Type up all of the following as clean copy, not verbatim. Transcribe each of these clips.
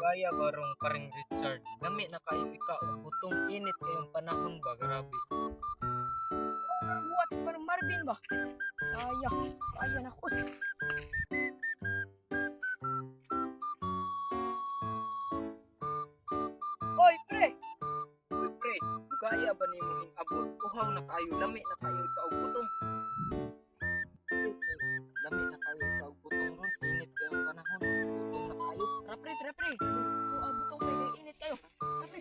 Kaya barong paring Richard, lami na kayo ikaw, butong init kayong panahon ba, grabe. What's parang Marvin ba? Kaya na ko. Oy, pre! Uy pre, kaya ba ni mong abot? Uhaw na kayo, lami na kayo ikaw, butong. Lami na kayo ikaw, butong ron, init kayong panahon, butong na kayo. Tara, pre. Butong pre, kay init kayo. Tara, pre.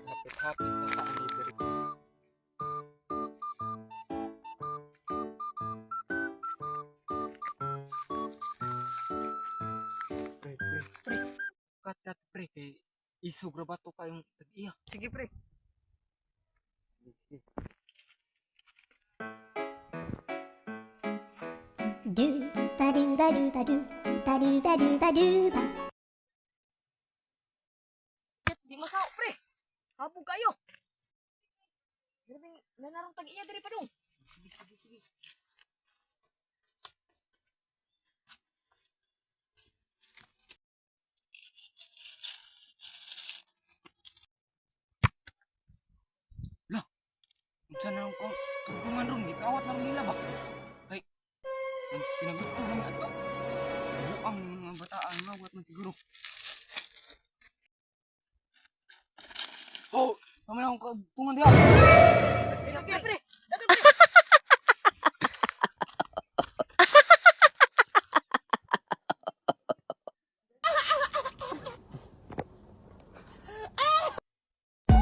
Hapit-hapit na sa anniversary. Pre. Kat pre, kay isog ra ba to kayong tag-iya? Sige, pre. Do ba do ba do ba do ba do ba do ba do ba. Di masaw, pre. Habog kayo. Grabe, nanarong tag-iya diri pa dong. Sige. Lah, unsa na ko tungtungan ron, gikawat na ron nila ba? Kay ang pinagusto man ato. Buang mga bataan mawat man siguro. Oh, kami na akong tungan diha. Sige, pre. Dagan, pre.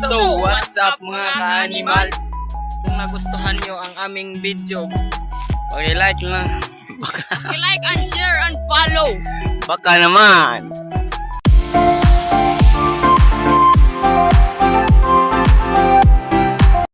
So, what's up mga ka-animal? Kung nagustuhan nyo ang aming video, like lang. I-like and share and follow. Baka naman.